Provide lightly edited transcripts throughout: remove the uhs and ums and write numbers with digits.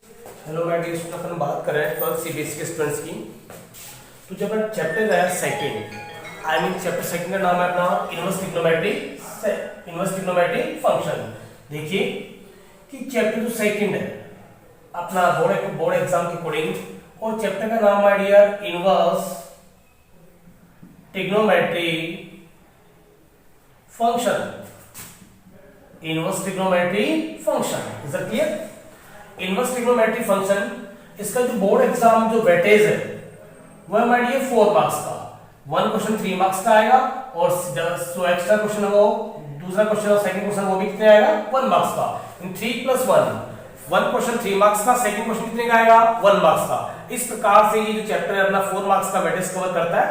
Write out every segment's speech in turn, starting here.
Hello my dear student, अपन बात कर रहे हैं 12 सीबीएसई के स्टूडेंट्स की। तो जब चैप्टर है second, I mean chapter second का नाम है अपना इनवर्स ट्रिग्नोमेट्री फंक्शन। देखिए कि चैप्टर जो सेकंड है अपना बोर्ड एग्जाम के अकॉर्डिंग, और चैप्टर का नाम है dear inverse trigonometry function. Inverse trigonometry function, is it clear? Inverse trigonometry function, इसका जो बोर्ड एग्जाम जो वेटेज है वो हमारे लिए 4 मार्क्स का, 1 क्वेश्चन 3 मार्क्स का आएगा, और जो एक्स्ट्रा क्वेश्चन है वो दूसरा क्वेश्चन और सेकंड क्वेश्चन वो भी कितने आएगा 1 मार्क्स का। इन 3 + 1 क्वेश्चन 3 मार्क्स का, सेकंड क्वेश्चन कितने का आएगा 1 मार्क्स का। इस प्रकार से ये जो चैप्टर है अपना 4 मार्क्स का वेटेज कवर करता है।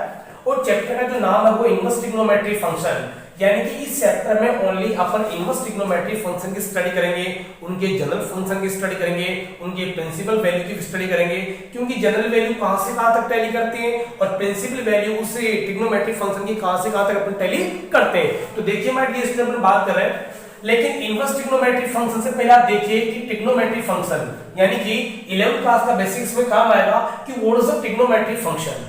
और चैप्टर का जो नाम है वो इनवर्स ट्रिग्नोमेट्री फंक्शन, यानी कि इस चैप्टर में ओनली अपन इनवर्स ट्रिग्नोमेट्री फंक्शन की स्टडी करेंगे, उनके जनरल फंक्शन की स्टडी करेंगे, उनके प्रिंसिपल वैल्यू की स्टडी करेंगे, क्योंकि जनरल वैल्यू कहां से कहां तक टैली करती है और प्रिंसिपल वैल्यू उस ट्रिग्नोमेट्री फंक्शन की कहां से कहां तक अपन टैली करते हैं। तो देखिए मैं डियर स्टूडेंट अपन बात कर रहे हैं, लेकिन इनवर्स ट्रिग्नोमेट्री फंक्शन से पहले आप देखिए कि ट्रिग्नोमेट्री फंक्शन यानी कि 11th क्लास का बेसिक्स में काम आएगा कि what is a trigonometry function.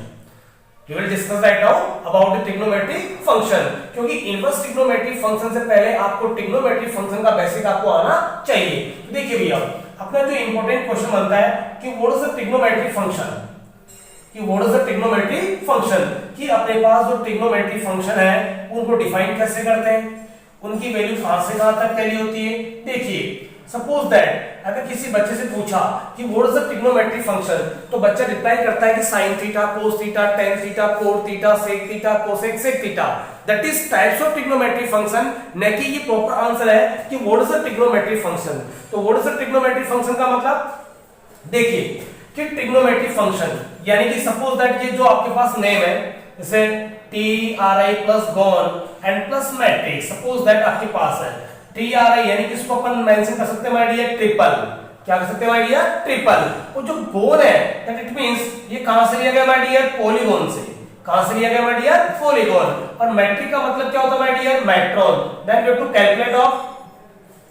We will discuss right now about the trigonometric function, क्योंकि इनवर्स ट्रिग्नोमेट्री फंक्शन से पहले आपको ट्रिग्नोमेट्री फंक्शन का बेसिक आपको आना चाहिए। देखिए भैया अपना जो इंपॉर्टेंट क्वेश्चन बनता है कि what is the trigonometry function, कि what is the trigonometry function, कि अपने पास जो ट्रिग्नोमेट्री फंक्शन है उनको डिफाइन कैसे करते हैं, उनकी वैल्यू कहां से कहां तक टैली होती है। देखिए सपोज दैट अगर किसी बच्चे से पूछा कि what is the trigonometry function, तो बच्चा रिप्लाई करता है कि sin theta, cos theta, tan theta, cot theta, sec theta, cosec, sec theta. That is types of trigonometry function, न कि ये प्रॉपर आंसर है कि what is the trigonometry function. तो what is the trigonometry function का मतलब देखिए कि ट्रिग्नोमेट्री फंक्शन यानी कि सपोज दैट ये जो आपके पास नेम है जैसे tri plus gone and plus matrix, suppose that आपके पास है tri यानी कि इसको अपन मेंशन कर सकते हैं माय डियर ट्रिपल। क्या कर सकते हैं माय डियर ट्रिपल। और जो गोन है दैट इट मींस ये कहां से लिया गया माय डियर पॉलीगॉन से, कहां से लिया गया माय डियर पॉलीगॉन। और मैट्रिक का मतलब क्या होता है my dear metron. Then we have to calculate of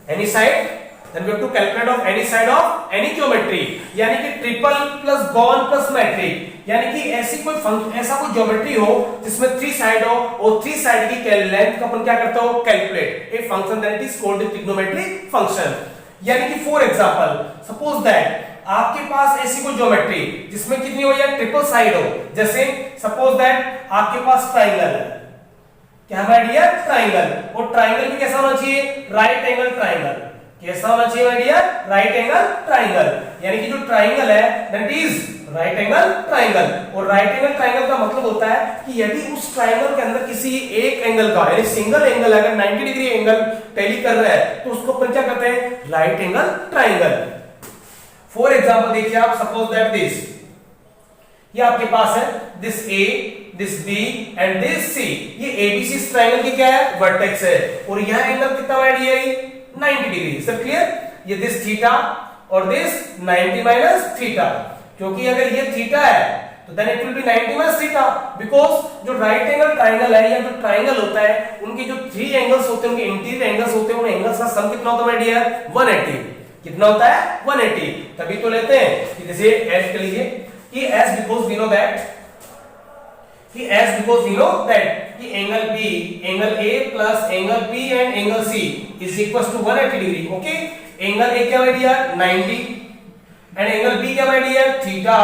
any side, then we have to calculate of any side of any geometry, यानी कि triple plus gon plus metric, यानी कि ऐसा कोई ज्योमेट्री हो जिसमें 3 साइड हो और 3 साइड की लेंथ का अपन क्या करते हो calculate a function that is called trigonometry function. यानी कि फॉर एग्जांपल सपोज दैट आपके पास ऐसी कोई ज्योमेट्री जिसमें कितनी हो या ट्रिपल साइड हो, जैसे सपोज दैट आपके पास ट्रायंगल है, क्या है डियर ट्रायंगल, और ट्रायंगल भी कैसा होना चाहिए राइट एंगल ट्रायंगल। कैसा होना चाहिए my dear right angle triangle, यानी कि जो ट्रायंगल है that is right angle triangle. और राइट एंगल ट्रायंगल का मतलब होता है कि यदि उस ट्रायंगल के अंदर किसी एक एंगल का यानी सिंगल एंगल अगर 90 डिग्री एंगल टैली कर रहा है तो उसको अपन क्या कहते हैं right angle triangle. For example देखिए आप सपोज दैट दिस, ये आपके पास है this A, this B and this C, ये एबीसी इस ट्रायंगल की क्या है वर्टेक्स है, और यह एंगल कितना है डियर 90 डिग्री। सब क्लियर? ये दिस थीटा और दिस 90 माइनस थीटा, क्योंकि अगर ये थीटा है तो then it will be 90 minus theta, because जो राइट एंगल ट्रायंगल है या जो ट्रायंगल होता है उनके जो 3 एंगल्स होते हैं, उनके इंटीरियर एंगल्स होते हैं, उन एंगल्स का सम कितना होता है माय डियर 180। कितना होता है 180। तभी तो लेते हैं कि जैसे एस के लिए कि as because we know that कि as because we know that कि angle B, angle A plus angle B and angle C is equals to 180 degree. Okay, angle A क्या है डियर 90 एंड एंगल B क्या है dear theta,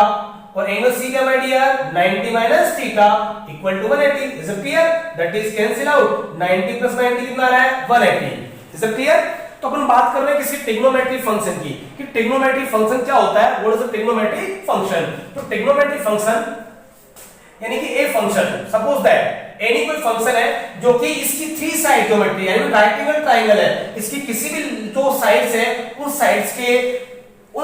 और angle C क्या है dear 90 minus theta equal to 180। Is it clear? That is cancel out, 90 plus 90 कितना आ रहा है 180। Is it clear? तो अपन बात कर रहे हैं किसी ट्रिग्नोमेट्री फंक्शन की कि ट्रिग्नोमेट्री फंक्शन क्या होता है, what is the trigonometry function. तो ट्रिग्नोमेट्री फंक्शन यानी कि a function, suppose that any कोई फंक्शन है जो कि इसकी 3 साइड ज्योमेट्री यानी राइट एंगल ट्रायंगल है, इसकी किसी भी जो साइड्स है उन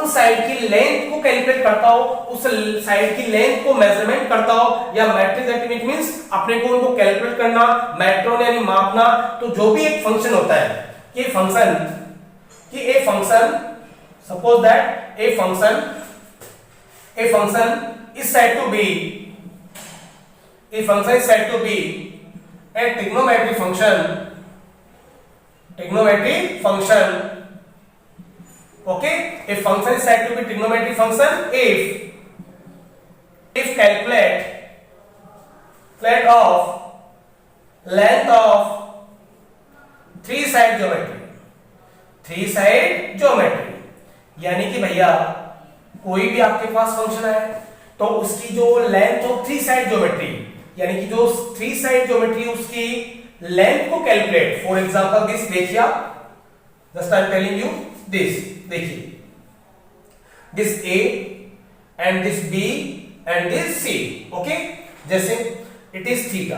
साइड की लेंथ को कैलकुलेट करता हो, उस साइड की लेंथ को मेजरमेंट करता हो, या मैट्रिक दैट इट मींस अपने को उनको कैलकुलेट करना, मैट्रोन यानी मापना। तो जो भी एक फंक्शन होता है कि a function suppose that a function is said to be a function is said to be a trigonometric function Okay, a function is said to be trigonometric function if calculate of length of three side geometry यानी कि भैया कोई भी आपके पास function है तो उसकी जो length of three side geometry यानी कि जो थ्री साइड ज्योमेट्री उसकी लेंथ को कैलकुलेट, फॉर एग्जांपल दिस देखिए आप, just I am telling you this, देखिए this A and this B and this C, okay, जैसे इट इज थीटा,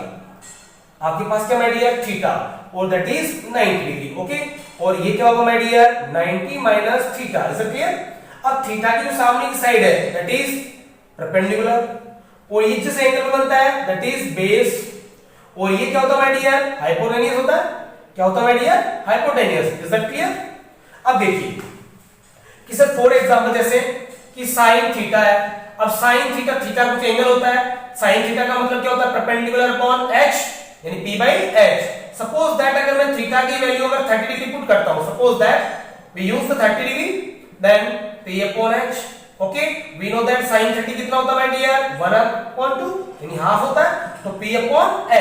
आपके पास क्या माय डियर थीटा और दैट इज 90 डिग्री, ओके, और ये क्या होगा my dear 90 minus theta, is it clear. अब थीटा की जो सामने की साइड है दैट इज परपेंडिकुलर और ये जिस एंगल में बनता है दैट इज बेस, और ये क्या होता है माय डियर हाइपोटेन्यूस होता है, क्या होता है my dear hypotenuse, is that clear. अब देखिए कि सर फॉर एग्जांपल जैसे कि sin थीटा है, अब sin थीटा कुछ एंगल होता है, sin थीटा का मतलब क्या होता है परपेंडिकुलर अपॉन h यानी p by h। Suppose that अगर मैं थीटा की वैल्यू अगर 30 डिग्री पुट करता हूं, suppose that we use the 30 degree then p upon h, okay, we know that sin 30 कितना होता है माय डियर 1/2 यानी हाफ होता है, तो p upon h।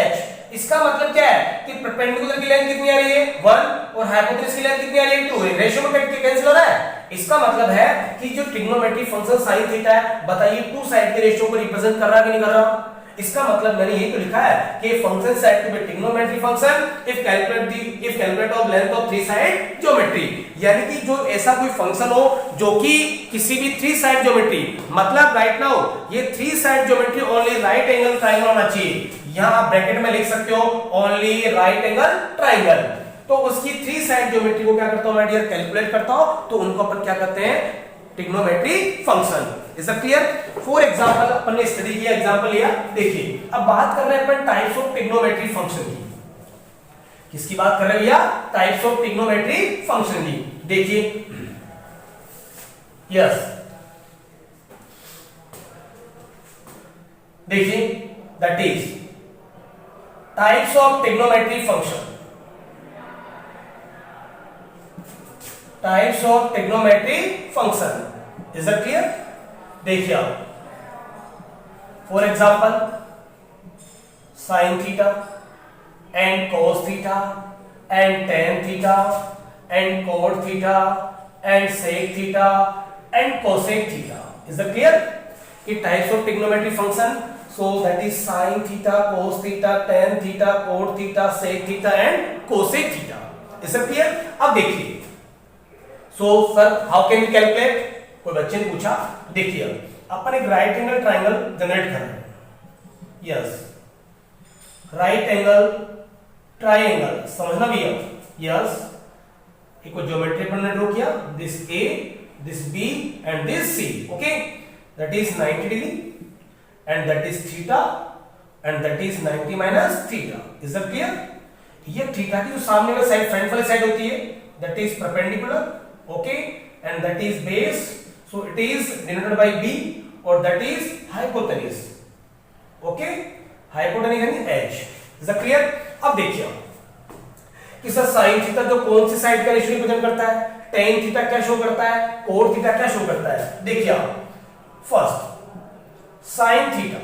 इसका मतलब क्या है कि परपेंडिकुलर की लेंथ कितनी आ रही है 1 और हाइपोटेन्यूस की लेंथ कितनी आ रही है 2, रेशियो में कैंसिल हो रहा है। इसका मतलब है कि जो ट्रिग्नोमेट्रिक फंक्शन sin थीटा है, बताइए टू साइड के रेशियो को रिप्रेजेंट कर रहा है कि नहीं कर रहा। इसका मतलब मैंने यही तो लिखा है कि function said to be trigonometric function if calculate of length of three side geometry, यानी कि जो ऐसा कोई फंक्शन हो जो कि किसी भी थ्री साइड ज्योमेट्री, मतलब राइट नाउ ये three side geometry only right angle triangle होना चाहिए, यहां आप ब्रैकेट में लिख सकते हो ओनली राइट एंगल ट्रायंगल, तो उसकी थ्री साइड ज्योमेट्री को क्या करता हूं माय डियर कैलकुलेट करता हूं, तो उनको अपन क्या कहते हैं trigonometry function, is that clear. For example अपन ने स्टडी किया, एग्जांपल लिया, देखिए अब बात कर रहे हैं अपन टाइप्स ऑफ ट्रिग्नोमेट्री फंक्शन की, किसकी बात कर रहे हैं भैया टाइप्स ऑफ ट्रिग्नोमेट्री फंक्शन की। देखिए यस देखिए that is types of trigonometry function, types of trigonometry function, is that clear. देखिए आप for example sin theta and cos theta and tan theta and cot theta and sec theta and cosec theta, is that clear. ये types of trigonometry function, so that is sin theta, cos theta, tan theta, cot theta, sec theta and cosec theta, is that clear। अब देखिए so sir how can we calculate, कोई बच्चे ने पूछा, देखिए अपन एक right angle triangle generate कर रहे हैं, यस राइट एंगल ट्रायंगल समझना भैया, यस एक ज्योमेट्री पर ड्रॉ किया, this A this B and this C, okay, that is 90 degree and that is theta and that is 90 minus theta, is that clear। ये theta की जो सामने वाली साइड फ्रंट वाली साइड होती है that is perpendicular, okay, and that is base, so it is denoted by b और that is hypotenuse, okay, hypotenuse यानी h, is that clear। अब देखिए कि सर sin थीटा जो कौन सी साइड का रेशियो रिप्रेजेंट करता है, tan थीटा क्या शो करता है, cot थीटा क्या शो करता है। देखिए आप फर्स्ट sin थीटा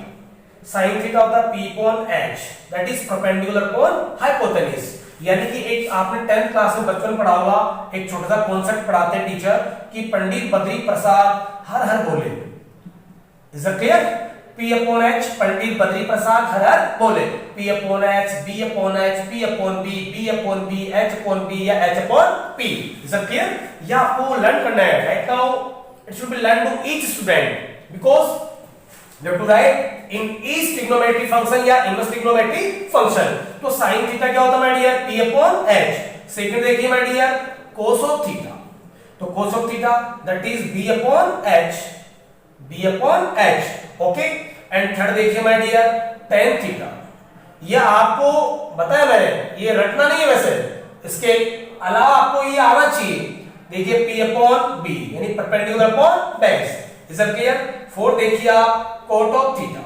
होता है p upon h that is perpendicular upon hypotenuse, यानी कि एक आपने 10th क्लास में बचपन पढ़ा होगा, एक छोटा सा कॉन्सेप्ट पढ़ाते हैं टीचर कि पंडित बद्री प्रसाद हर हर बोले, is that clear. p upon h Pandit Badri Prasad हर हर बोले, p upon h b upon h p upon b b upon b h upon b या h upon p, is that clear. या आपको लर्न करना है, right now it should be learn to each student because you have to write in each trigonometry function या inverse trigonometry function। तो sin theta क्या होता है my dear p upon h। Second देखिए my dear cos of theta, तो cos of theta that is b upon h, okay. And third देखिए my dear tan theta, ये आपको बताया मैंने, ये रटना नहीं है वैसे, इसके अलावा आपको ये आना चाहिए। देखिए p upon b यानी perpendicular upon base, is that clear. Fourth देखिए आप cot of थीटा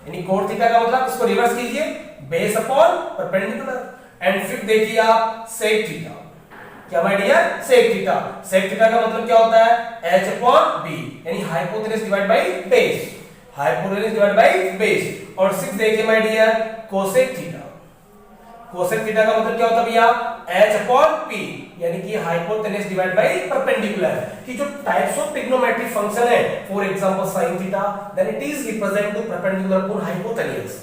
यानी cot थीटा का मतलब इसको रिवर्स कीजिए base upon perpendicular, and fifth देखिए आप sec थीटा क्या my dear, sec theta. sec theta का मतलब क्या होता है, h upon b, यानी hypotenuse divide by base, hypotenuse divide by base. और 6 देखिए my dear, cosec theta. cosec theta का मतलब क्या होता है भैया, h upon p, यानी कि हाइपोटेनस डिवाइड बाय परपेंडिकुलर। कि जो टाइप्स ऑफ ट्रिग्नोमेट्रिक फंक्शन है, for example sin theta, then it is represent to perpendicular upon hypotenuse.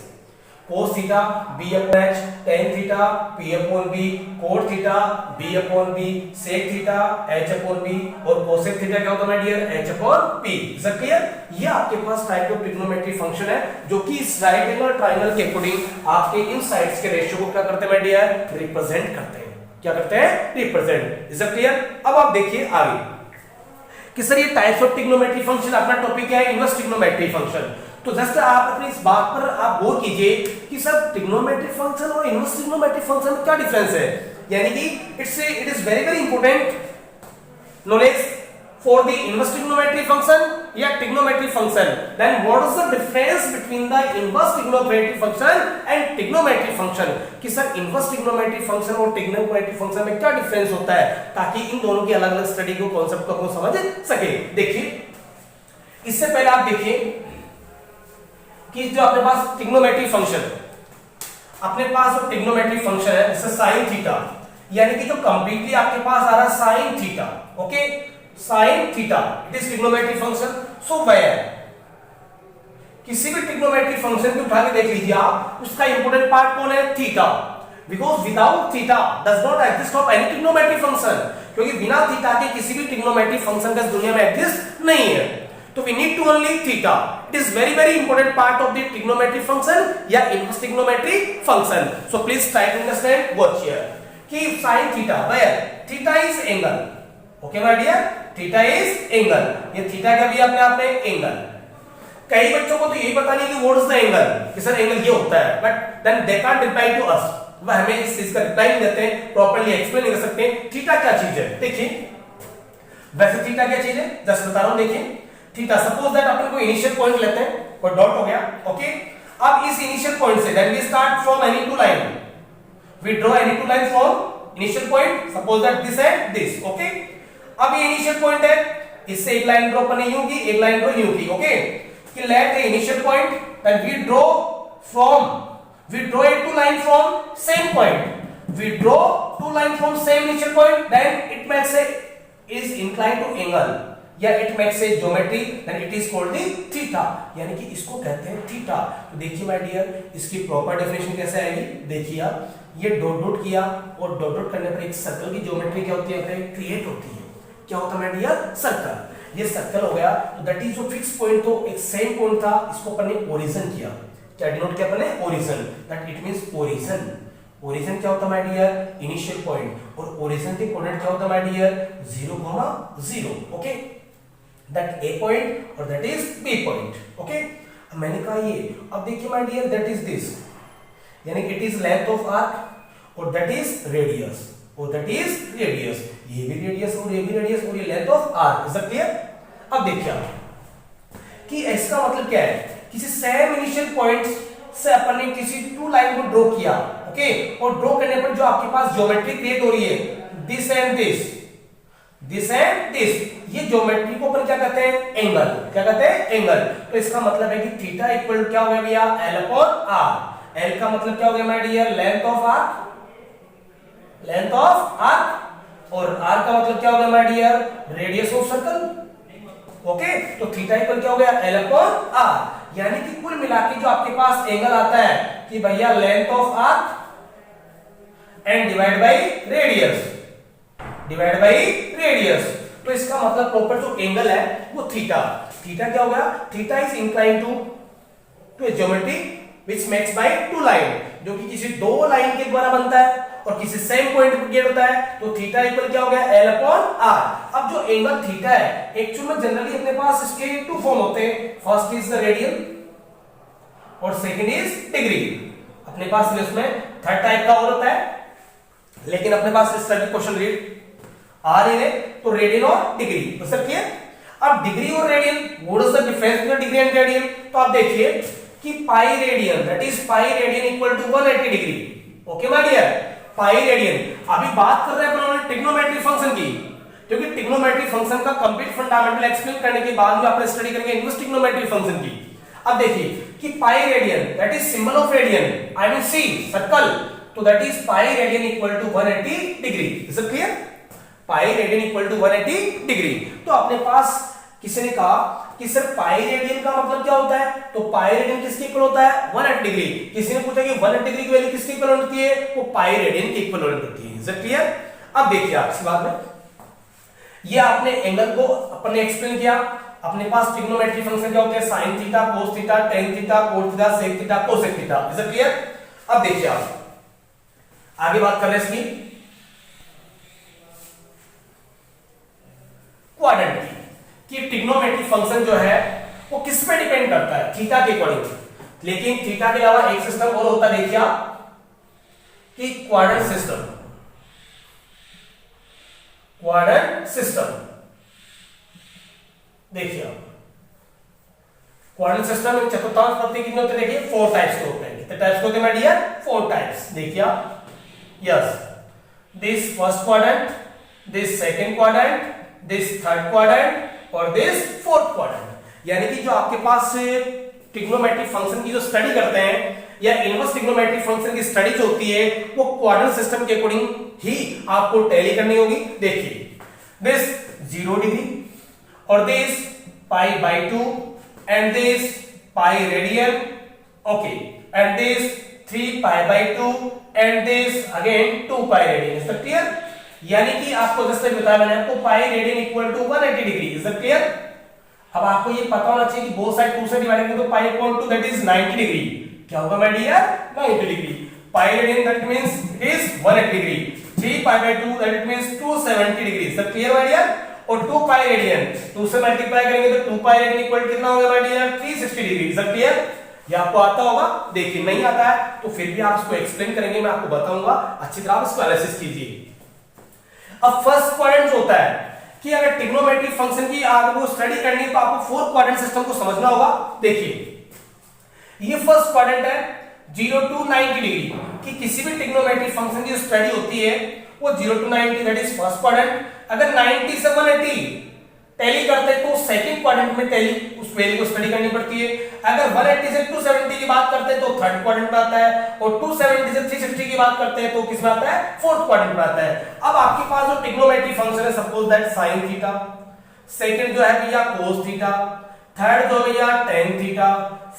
cos theta b upon h, tan theta p upon b, cot theta b upon b, sec theta h upon b, और cosec theta क्या होता है my dear, h upon p। Is it clear? ये आपके पास type of trigonometric function है जो कि इस राइट एंगल ट्रायंगल के अकॉर्डिंग आपके इन साइड्स के रेशियो को क्या करते हैं माय डियर, रिप्रेजेंट करते हैं। क्या करते हैं, रिप्रेजेंट। Is it clear? अब आप देखिए आगे कि सर ये टाइप्स ऑफ ट्रिग्नोमेट्रिक फंक्शन, अपना टॉपिक क्या है, इनवर्स ट्रिग्नोमेट्रिक फंक्शन। तो जस्ट आप अपनी इस बात पर आप गौर कीजिए कि सर ट्रिग्नोमेट्रिक फंक्शन और इनवर्स ट्रिग्नोमेट्रिक फंक्शन में क्या डिफरेंस है। यानी कि it is very very important knowledge for the inverse trigonometric function या trigonometric function. Then what is the difference between the inverse trigonometric function and trigonometric function, कि sir inverse trigonometric function और trigonometric function में क्या difference होता है, ताकि इन दोनों की अलग अलग स्टडी को, कॉन्सेप्ट को आप समझ सके। देखिए इससे पहले आप देखिए कि जो अपने पास ट्रिग्नोमेट्रिक फंक्शन, अपने पास जो ट्रिग्नोमेट्रिक फंक्शन है जैसे sin थीटा, यानी कि जो कंप्लीटली आपके पास आ रहा है sin theta, okay, sin theta it is trigonometric function. So where किसी भी ट्रिग्नोमेट्रिक फंक्शन को उठा के देख लीजिए आप, उसका इंपॉर्टेंट पार्ट कौन है, theta, because without theta does not exist of any trigonometric function, क्योंकि बिना थीटा के किसी भी ट्रिग्नोमेट्रिक फंक्शन का दुनिया में एग्जिस्ट नहीं है। तो we need to only theta. It is very very important part of the trigonometric function या inverse trigonometric function. So please try to understand. Watch here. कि sin theta, where theta is angle. Okay my dear, theta is angle. ये theta का भी अपने आप में angle. कई बच्चों को तो यही पता नहीं कि what is the angle, कि सर angle ये होता है, but then they can't reply to us. वह हमें इस चीज का रिप्लाई नहीं देते, प्रॉपर्ली एक्सप्लेन नहीं कर सकते थीटा क्या चीज है। देखिए वैसे थीटा क्या चीज है, जस्ट बता रहा हूं। देखिए थीटा, सपोज दैट अपन कोई इनिशियल पॉइंट लेते हैं, कोई डॉट हो गया, ओके। अब इस इनिशियल पॉइंट से then we start from any two line, we draw any two line from initial point, suppose that this and this, okay. अब ये इनिशियल पॉइंट है, इससे एक लाइन ड्रॉ करनी यूं की, एक लाइन ड्रॉ यूं की, ओके। कि let the initial point then we draw a two line from same point, we draw two line from same initial point, then it makes a is inclined to angle या it makes a geometry, then it is called the theta, यानी कि इसको कहते हैं theta. तो देखिए my dear इसकी proper definition कैसे आएगी, देखिए आप, ये डॉट डॉट किया और डॉट डॉट करने पर एक सर्कल की ज्योमेट्री क्या होती है, क्रिएट होती है। क्या होता है माय डियर, सर्कल। ये सर्कल हो गया, तो दैट इज जो फिक्स पॉइंट, तो एक सेम पॉइंट था, इसको अपन ने ओरिजिन किया। क्या डिनोट किया अपन ने, origin, that it means origin. Origin क्या होता है माय डियर, इनिशियल पॉइंट, और ओरिजिन के कोऑर्डिनेट क्या होता है my dear, 0,0, okay, that A point और that is B point, okay। अब मैंने कहा ये, अब देखिए my dear that is this, यानी it is length of arc और that is radius और that is radius, ये भी radius और ये भी radius और ये length of arc, is that clear? अब देखिए आप कि इसका मतलब क्या है, किसी सेम इनिशियल पॉइंट से अपन ने किसी टू लाइन को ड्रॉ किया, ओके, और ड्रॉ करने पर जो आपके पास ज्योमेट्री क्रिएट हो रही है, this and this, this and this, ये ज्योमेट्री को अपन क्या कहते हैं, एंगल। क्या कहते हैं, एंगल। तो इसका मतलब है कि थीटा इक्वल क्या हो गया भैया, L अपॉन R। L का मतलब क्या हो गया my dear, length of arc, length of arc, और R का मतलब क्या हो गया my dear, radius of circle, okay. तो थीटा इक्वल क्या हो गया, L अपॉन R, यानी कि कुल मिला के जो आपके पास एंगल आता है कि भैया length of arc and divide by radius, divide by radius. तो इसका मतलब प्रॉपर जो एंगल है वो थीटा। थीटा क्या होगा, theta is inclined to a geometry which makes by two line, जो कि किसी दो लाइन के द्वारा बनता है और किसी सेम पॉइंट पर क्रिएट होता है। तो थीटा इक्वल क्या हो गया, L अपॉन R। अब जो एंगल थीटा है, एक्चुअल में जनरली अपने पास इसके टू फॉर्म होते हैं, फर्स्ट इज द रेडियन और सेकंड इज डिग्री। अपने पास इसमें थर्ड टाइप का और होता है, लेकिन अपने पास इस तरह के क्वेश्चन रीड आ रहे हैं, तो रेडियन और डिग्री, तो सर क्लियर। अब डिग्री और radian, what is the difference between degree and radian, तो आप देखिए कि pi radian, that is pi radian equal to 180 degree, okay my dear. Pi radian. अभी बात कर रहे हैं अपन ट्रिग्नोमेट्री फंक्शन की, क्योंकि ट्रिग्नोमेट्री फंक्शन का कंप्लीट फंडामेंटल एक्सप्लेन करने के बाद में अपन स्टडी करेंगे इनवर्स ट्रिग्नोमेट्री फंक्शन की। अब देखिए कि pi radian that is symbol of radian, I mean C circle, तो that is pi radian equal to 180 degree. Is it clear? Pi radian equal to 180 degree. तो अपने पास किसी ने कहा कि सर पाई रेडियन का मतलब क्या होता है, तो पाई रेडियन किसके इक्वल होता है? 180 डिग्री। किसी ने पूछा कि 180 डिग्री की वैल्यू किसके इक्वल होती है? वो पाई रेडियन के इक्वल होती है। Is it clear? अब देखिए आप इस बात में, ये आपने एंगल को अपन ने एक्सप्लेन किया। अपने पास ट्रिग्नोमेट्री फंक्शन क्या होते हैं? Sine theta, cos theta, tan theta, cot theta, sec theta, cosec theta. Is it clear? अब देखिए आप आगे बात कर रहे हैं इसकी क्वाड्रेंट की, कि ट्रिग्नोमेट्री फंक्शन जो है वो किस पे डिपेंड करता है? थीटा के अकॉर्डिंग। लेकिन थीटा के अलावा एक सिस्टम और होता है, देखिए आप, कि क्वाड्रेंट सिस्टम। क्वाड्रेंट सिस्टम देखिए आप, क्वाड्रेंट सिस्टम में चतुर्थांश पद्धति कितने होते हैं? देखिए 4 टाइप्स के होते हैं। कितने टाइप्स के होते हैं माय डियर? 4 टाइप्स। देखिए आप, yes, this first quadrant, this second quadrant, this third quadrant और दिस फोर्थ क्वाड्रेंट। यानी कि जो आपके पास ट्रिग्नोमेट्री फंक्शन की जो स्टडी करते हैं या इनवर्स ट्रिग्नोमेट्री फंक्शन की स्टडी जो होती है वो क्वाड्रेंट सिस्टम के अकॉर्डिंग ही आपको टैली करनी होगी। देखिए दिस 0 डिग्री और this pi by 2 and this pi radian, okay, and this 3 pi by 2 and this again 2 pi radian। is that clear? यानी कि आपको जैसे बताया मैंने आपको pi radian equal to 180 degree. Is that clear? अब आपको ये पता होना चाहिए कि बोथ साइड 2 से डिवाइड करें तो pi equal to that is 90 degree. क्या होगा my dear? 90 degree. Pi radian that means it is 180 degree. 3 pi by 2 that means 270 degree. Is that clear my dear? और 2 पाई रेडियन 2 से multiply करेंगे तो 2 पाई radian equal कितना होगा my dear? 360 degree. Is that clear? ये आपको आता होगा। देखिए नहीं आता है तो फिर भी आप इसको एक्सप्लेन करेंगे, मैं आपको बताऊंगा, अच्छी तरह आप इसको एनालिसिस कीजिए। अब फर्स्ट क्वाड्रेंट जो होता है कि अगर ट्रिग्नोमेट्री फंक्शन की आपको स्टडी करनी है तो आपको 4 क्वाड्रेंट सिस्टम को समझना होगा। देखिए ये फर्स्ट क्वाड्रेंट है 0 to 90 डिग्री, कि किसी भी ट्रिग्नोमेट्री फंक्शन की स्टडी होती है वो 0 to 90 that is first quadrant. अगर 90 से 180 टैली करते हैं तो सेकंड क्वाड्रेंट में टैली उस वैल्यू को स्टडी करनी पड़ती है। अगर 180 से 270 की बात करते हैं तो थर्ड क्वाड्रेंट में आता है, और 270 से 360 की बात करते हैं तो किस में आता है? फोर्थ क्वाड्रेंट में आता है। अब आपके पास जो ट्रिग्नोमेट्री फंक्शन है suppose that sin theta, second जो है भैया cos थीटा, थर्ड जो भैया tan थीटा,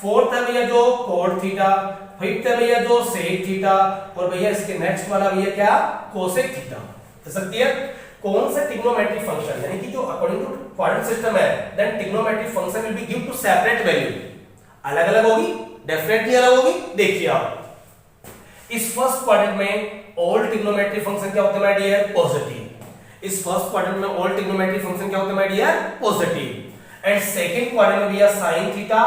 फोर्थ है भैया जो cot थीटा, फिफ्थ है भैया जो sec थीटा, और भैया इसके नेक्स्ट वाला भैया क्या? cosec theta. तो क्लियर? कौन सा ट्रिग्नोमेट्री फंक्शन यानी कि जो अकॉर्डिंग टू क्वाड्रेंट सिस्टम है then trigonometry function will be give to separate value. अलग अलग होगी, डेफिनेटली अलग होगी। देखिए आप इस फर्स्ट क्वाड्रेंट में ऑल ट्रिग्नोमेट्री फंक्शन क्या होते हैं माय डियर? पॉजिटिव। इस फर्स्ट क्वाड्रेंट में ऑल ट्रिग्नोमेट्री फंक्शन क्या होते हैं my dear? Positive. And second quadrant में भैया sin theta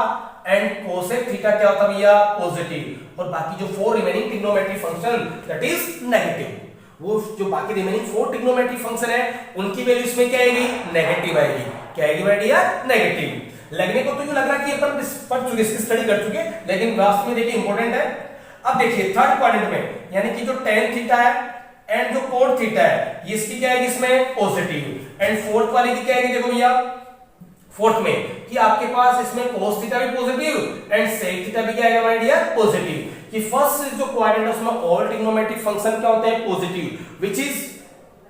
and cosec theta क्या होता है भैया? पॉजिटिव। और बाकी जो 4 remaining trigonometry function that is negative. वो जो बाकी रिमेनिंग 4 ट्रिग्नोमेट्री फंक्शन है उनकी वैल्यू इसमें क्या आएगी? नेगेटिव आएगी। क्या आएगी माय डियर? नेगेटिव। लगने को तो यूं लग रहा कि अपन पढ़ चुके, इसकी स्टडी कर चुके, लेकिन वास्तव में देखिए इंपॉर्टेंट है। अब देखिए थर्ड क्वाड्रेंट में यानी कि जो tan थीटा है एंड जो cot थीटा है ये इसकी क्या आएगी? इसमें पॉजिटिव। एंड फोर्थ वाले की क्या आएगी? देखो भैया फोर्थ में कि आपके पास इसमें cos थीटा भी पॉजिटिव एंड sec थीटा भी क्या आएगा माय डियर? पॉजिटिव। कि फर्स्ट जो क्वाड्रेंट है उसमें ऑल ट्रिग्नोमेट्री फंक्शन क्या होते हैं? Positive, which is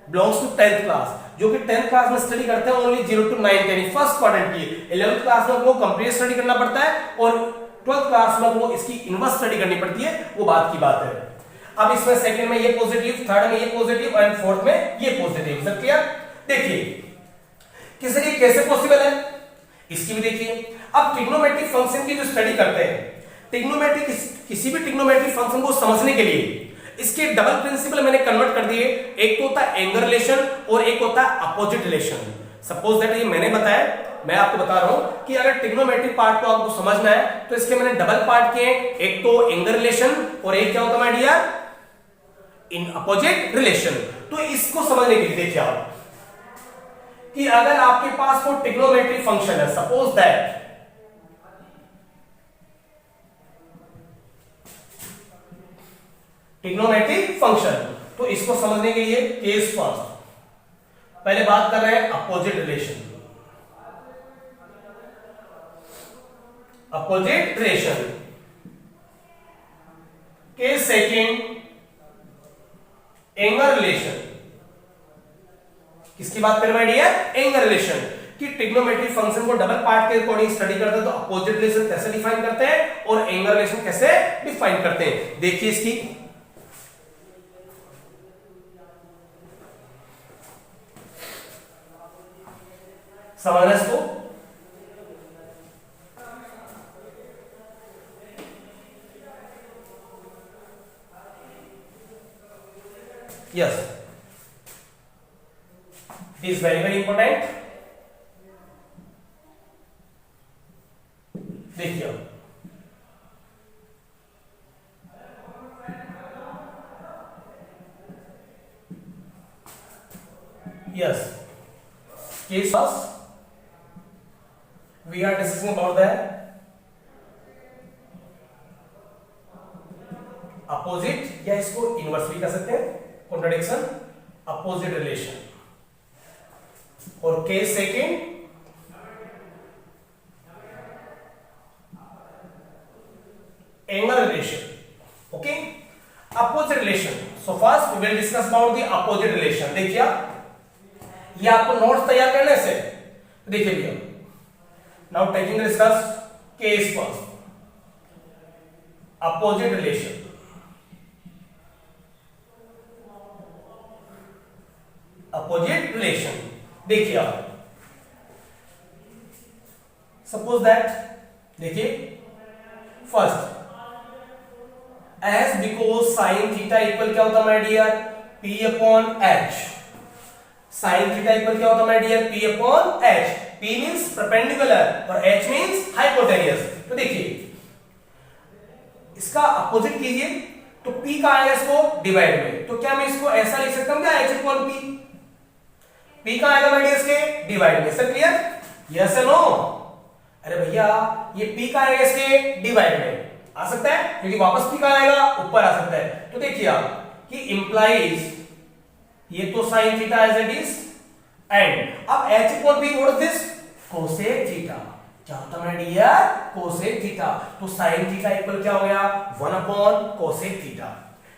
belongs to 10th class, जो कि 10th क्लास में स्टडी करते हैं ओनली 0 to 9 यानी फर्स्ट क्वाड्रेंट की। 11th क्लास में वो कंप्लीट स्टडी करना पड़ता है और 12th क्लास में वो इसकी इनवर्स स्टडी करनी पड़ती है, वो बात की बात है। अब इसमें सेकंड में ये पॉजिटिव, थर्ड में ये पॉजिटिव एंड फोर्थ में ये पॉजिटिव। सब क्लियर? देखिए किसी लिए कैसे पॉसिबल है इसकी भी देखिए। अब ट्रिग्नोमेट्री फंक्शन की जो स्टडी करते हैं, ट्रिग्नोमेट्री किसी भी ट्रिग्नोमेट्री फंक्शन को समझने के लिए इसके डबल प्रिंसिपल मैंने कन्वर्ट कर दिए। एक तो होता है एंगल रिलेशन और एक होता है अपोजिट रिलेशन। सपोज दैट ये मैंने बताया, मैं आपको बता रहा हूं कि अगर ट्रिग्नोमेट्री पार्ट को आपको समझना है तो इसके मैंने डबल पार्ट किए, एक तो एंगल रिलेशन और एक क्या होता है my dear? In opposite relation. तो इसको समझने के लिए देखिए आप कि अगर आपके पास कोई ट्रिग्नोमेट्री फंक्शन है, सपोज दैट ट्रिग्नोमेट्री फंक्शन इसको समझने के लिए केस फर्स्ट पहले बात कर रहे हैं opposite relation. Opposite relation. Case second angle relation. किसकी बात कर रहे हैं? एंगल रिलेशन कि ट्रिग्नोमेट्रिक फंक्शन को डबल पार्ट के अकॉर्डिंग स्टडी करते हैं तो अपोजिट रिलेशन कैसे डिफाइन करते हैं और एंगल रिलेशन कैसे डिफाइन करते हैं। देखिए इसकी समझना इसको। Yes, it is very very important. देखिए yes, case first we are discussing about the opposite या इसको इनवर्स भी कह सकते हैं, कॉन्ट्रडिक्शन, अपोजिट रिलेशन। और case second angle relation. Okay, opposite relation. So first we will discuss about the opposite relation. देखिए ये आपको नोट्स तैयार करने से देखिए भैया, now taking discuss case first opposite relation। opposite relation देखिए आप suppose that देखिए first as because sin theta equal क्या होता है my dear p upon h। sin theta equal क्या होता है my dear p upon h। P means perpendicular और H means hypotenuse। तो देखिए इसका अपोजिट कीजिए तो P का आएगा इसको डिवाइड में, तो क्या मैं इसको ऐसा लिख सकता हूं क्या H upon P। P का आएगा मेरे इसके डिवाइड में। Sir clear? यस या नो? अरे भैया ये P का आएगा इसके डिवाइड में, आ सकता है क्योंकि वापस P का आएगा ऊपर आ सकता है। तो देखिए आप कि इंप्लाइज ये तो sin theta as it is and अब h upon p what is this cosec theta. क्या होता है डियर? cosec theta. तो sin थीटा इक्वल क्या हो गया 1 upon cosec थीटा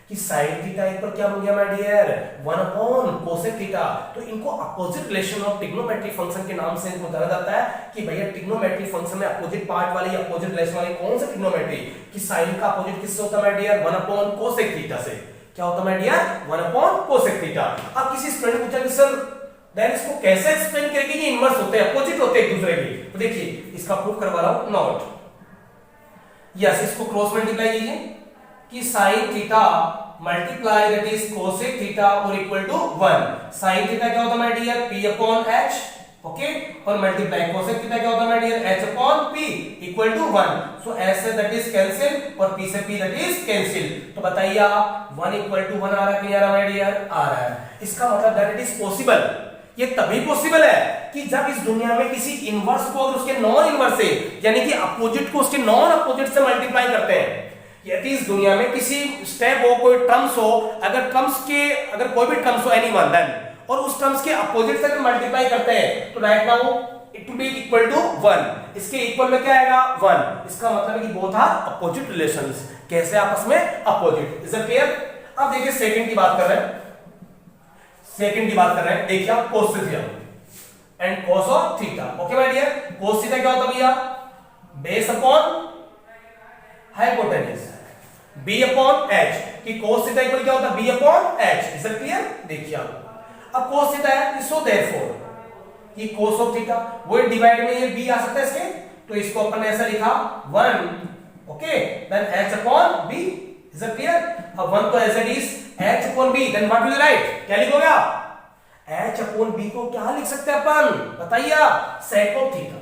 कि sin थीटा इक्वल क्या हो गया my dear 1 upon cosec theta. तो इनको opposite relation of trigonometric function के नाम से इनको जाना जाता है कि भैया ट्रिग्नोमेट्रिक फंक्शन में अपोजिट पार्ट वाले या अपोजिट रिलेशन वाले कौन से ट्रिग्नोमेट्री कि sin का अपोजिट किससे होता है my dear 1 upon cosec theta से। क्या होता है my dear 1 upon cosec theta. अब किसी स्टूडेंट ने पूछा कि सर देन इसको कैसे एक्सप्लेन करेंगे कि इनवर्स होते हैं, अपोजिट होते हैं एक दूसरे के। तो देखिए इसका प्रूफ करवा रहा हूं नोट। यस, इसको क्रॉस मल्टीप्लाई कीजिए कि sin theta multiply that is cosec theta और इक्वल टू 1। sin थीटा क्या होता है my dear p upon h। Okay, और मल्टीप्लाई cosec थीटा क्या होता है my dear h upon p equal to 1। So s से दैट इज कैंसिल और p से p दैट इज कैंसिल। तो बताइए आप 1 इक्वल टू 1 आ रहा है कि नहीं आ रहा माय डियर? आ रहा है। इसका मतलब दैट इट इज पॉसिबल। ये तभी पॉसिबल है कि जब इस दुनिया में किसी इनवर्स को और उसके नॉन इनवर्स से यानी कि अपोजिट को उसके नॉन अपोजिट से मल्टीप्लाई करते हैं। यदि इस दुनिया में किसी स्टेप हो, कोई टर्म्स हो, अगर कोई भी टर्म्स हो एनीवन देन और उस टर्म्स के अपोजिट से मल्टीप्लाई करते हैं तो right now it will be equal to 1। इसके इक्वल में क्या आएगा 1। इसका मतलब है कि बोथ आर अपोजिट रिलेशंस। कैसे आपस में अपोजिट। Is it clear? अब देखिए सेकंड की बात कर रहे हैं। देखिए आप cos theta and cos of theta. Okay my dear, cos theta क्या होता है भैया base upon hypotenuse b upon h कि cos थीटा इक्वल क्या होता है b upon h। Is it clear? देखिए आप अब cos थीटा है सो देयरफॉर कि cos ऑफ थीटा वो डिवाइड में ये b आ सकता है इसके, तो इसको अपन ने ऐसा लिखा 1 okay then h upon b। Is it clear? अब 1 तो as it is h upon b then what will you write? क्या लिखोगे आप? h upon b को क्या लिख सकते हैं अपन? बताइए आप sec of theta।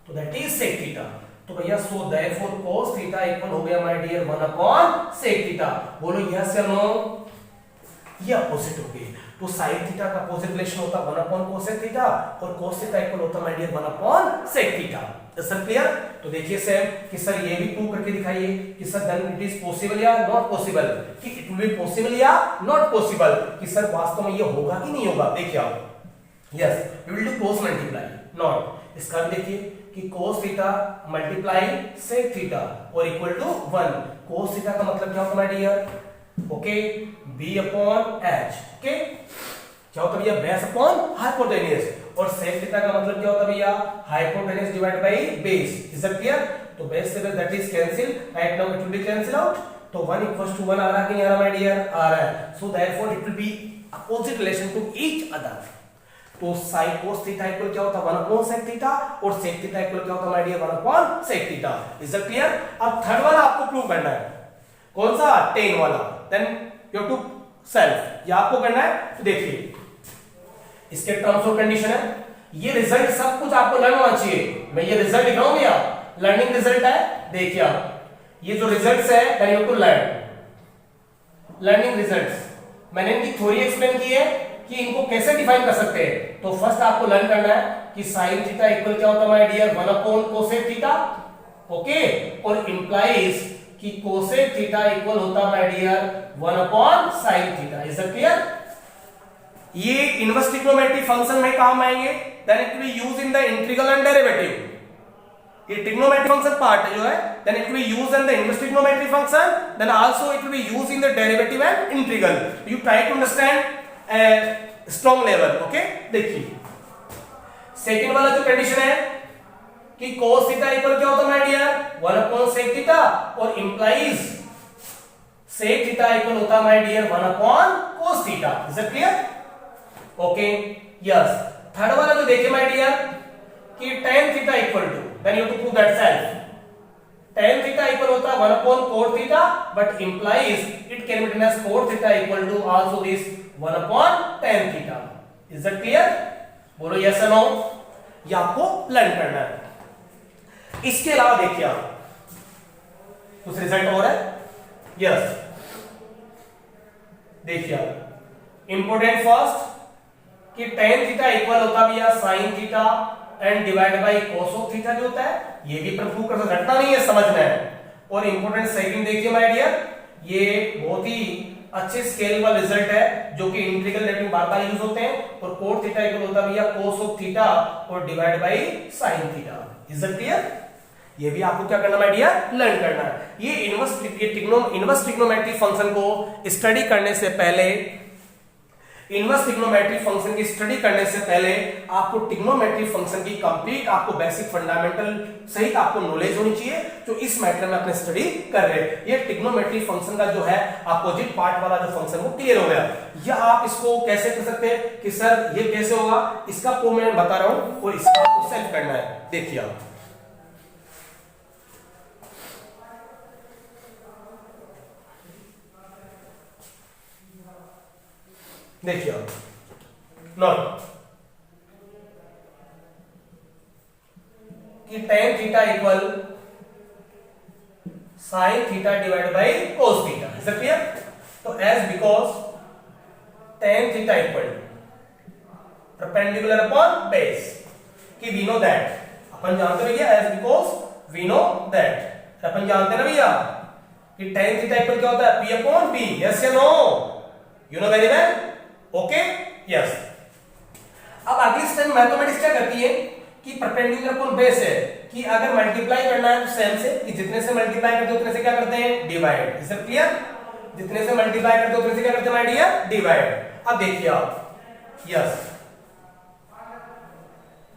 तो that is sec theta। तो भैया so therefore cos theta equal हो गया my dear 1 upon sec theta। बोलो yes या no? ये अपोजिट हो गई। तो sin theta का अपोजिट रिलेशन होता है 1 upon cosec theta और cos theta इक्वल होता है my dear 1 upon sec theta। Sir clear? तो देखिए सेम कि सर ये भी प्रूव करके दिखाइए कि sir then it is possible या नॉट पॉसिबल, कि इट विल बी पॉसिबल या नॉट पॉसिबल, कि सर वास्तव में ये होगा कि नहीं होगा। देखिए आप, yes we will do cross multiply, not. इसका भी देखिए कि cos theta multiply sec theta और इक्वल टू 1। cos थीटा का मतलब क्या होता है my dear? Okay, b upon h। Okay, क्या होता है भैया? Base upon hypotenuse. और sec थीटा का मतलब क्या होता है भैया? Hypotenuse divide by base. Is that clear? तो बेस से base that is cancel, right now it will B cancel out. तो 1 इक्वल्स टू 1 आ रहा है कि नहीं आ रहा माय डियर? आ रहा है। So therefore it will be opposite relation to each other. तो sin cos थीटा इक्वल क्या होता है? 1 अपॉन sec थीटा, और sec थीटा इक्वल क्या होता है my dear? 1 upon sec theta. Is that clear? अब थर्ड वाला आपको प्रूव करना है। कौन सा? tan वाला। Then you have to self, ये आपको करना है। तो देखिए इसके टर्म्स और कंडीशन है, ये रिजल्ट सब कुछ आपको लर्न होना चाहिए। मैं ये रिजल्ट लिख रहा हूं भैया, लर्निंग रिजल्ट है। देखिए आप, ये जो रिजल्ट्स है then you have to learn learning results. मैंने इनकी थ्योरी एक्सप्लेन की है कि इनको कैसे डिफाइन कर सकते हैं। तो फर्स्ट आपको लर्न करना है कि sin थीटा इक्वल क्या होता है my dear? 1 upon cosec theta. Okay, और इंप्लाइज कि cosec थीटा इक्वल होता है my dear 1 upon sin theta. Is that clear? ये इनवर्स ट्रिग्नोमेट्री फंक्शन में काम आएंगे। Then it will use in the integral and derivative. ये ट्रिग्नोमेट्री फंक्शन पार्ट जो है, then it will use in the inverse trigonometry function, then also it will be use in the derivative and integral. You try to understand strong level. Okay, देखिए second वाला जो condition है कि cos theta equal क्या होता है my dear? 1 upon sec theta, और implies sec theta equal होता है my dear 1 upon cos theta. Is that clear? Okay, yes. Third वाला जो देखिए माय डियर कि tan theta equal to, then you to prove that self. tan theta equal होता है 1 upon cot theta, but implies it can be written as cot theta equal to also this 1 upon tan theta. Is that clear? बोलो yes और no. ये आपको learn करना है। इसके अलावा देखिए आप कुछ रिजल्ट और है। यस, देखिए आप इंपोर्टेंट फर्स्ट कि tan थीटा इक्वल होता है भैया sin theta and divide by cos of theta जो होता है, ये भी प्रूव कर सकते, रटना नहीं है, समझना है। और इंपोर्टेंट सेकंड देखिए माय डियर, ये बहुत ही अच्छे स्केल वाला रिजल्ट है जो कि इंटीग्रल डेरिवेटिव बार-बार यूज होते हैं। और cot थीटा इक्वल होता है भैया cos ऑफ थीटा और divide by sin theta. Is that clear? ये भी आपको क्या करना माय डियर? लर्न करना है। ये इनवर्स ट्रिग्नोमेट्री फंक्शन को स्टडी करने से पहले, इनवर्स ट्रिग्नोमेट्री फंक्शन की स्टडी करने से पहले आपको ट्रिग्नोमेट्री फंक्शन की कंप्लीट आपको बेसिक फंडामेंटल सहित आपको नॉलेज होनी चाहिए, जो इस मैटर में अपने स्टडी कर रहे हैं। ये ट्रिग्नोमेट्री फंक्शन का जो है अपोजिट पार्ट वाला जो फंक्शन वो क्लियर हो गया। या आप इसको कैसे कर सकते हैं कि सर ये कैसे होगा, इसका प्रूफ मैं बता रहा हूं और इसका आपको सेल्फ करना है। देखिए आप, देखिए नॉट कि tan theta equal sin theta divide by cos theta. Is that clear? तो as because tan theta equal perpendicular upon base, कि वी नो दैट, अपन जानते भैया as because we know that, अपन जानते ना भैया कि tan थीटा इक्वल क्या होता है? p upon b। यस या no? You know very well. Okay, yes. अब अगली स्टेप मैथमेटिक्स क्या करती है कि परपेंडिकुलर अपॉन बेस है, कि अगर मल्टीप्लाई करना है तो सेम से, कि जितने से मल्टीप्लाई करते हैं उतने से क्या करते हैं? डिवाइड। Is that clear? जितने से मल्टीप्लाई करते हैं उतने से क्या करते हैं माय डियर? डिवाइड। अब देखिए आप, यस,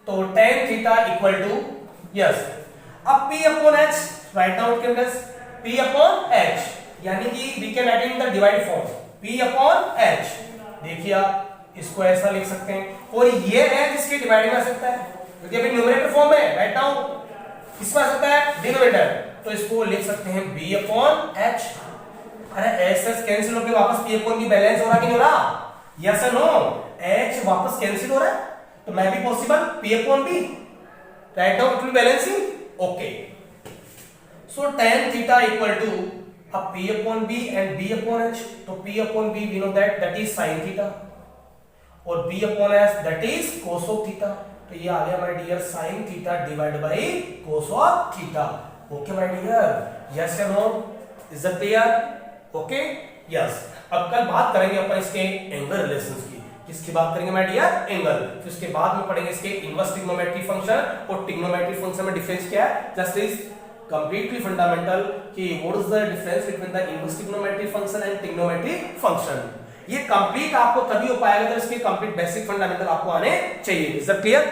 तो tan theta equal to, yes, अब p upon h, right down के प्लस p अपॉन h, यानी कि we can write in the divide form p upon h। देखिए आप इसको ऐसा लिख सकते हैं, और ये है जिसके डिवाइड में आ सकता है, क्योंकि अभी न्यूमरेटर फॉर्म है, राइट डाउन किसमें आ सकता है? डिनोमिनेटर। तो इसको लिख सकते हैं b अपॉन h। अरे s s कैंसिल होकर वापस p अपॉन b बैलेंस हो रहा कि नहीं हो रहा? यस और नो? h वापस कैंसिल हो रहा है, तो मैं भी possible p upon b, right down it will balancing. Okay, so tan theta equal to अब p upon b and b upon h, तो p upon b we know that is sin theta, और b upon h that is cos of theta। तो ये आ गया my dear sin theta divide by cos of theta. Okay my dear, yes या no, is that clear? Okay yes. अब कल बात करेंगे अपन इसके एंगल रिलेशंस की। किसकी बात करेंगे माय डियर? एंगल। फिर उसके बाद में पढ़ेंगे इसके इनवर्स ट्रिग्नोमेट्री फंक्शन और ट्रिग्नोमेट्री फंक्शन में डिफरेंस क्या है। जस्ट इज completely fundamental कि what is the difference between the inverse trigonometry function and trigonometry function। ये कंप्लीट आपको तभी हो पाएगा जब इसके कंप्लीट बेसिक फंडामेंटल आपको आने चाहिए। Is that clear?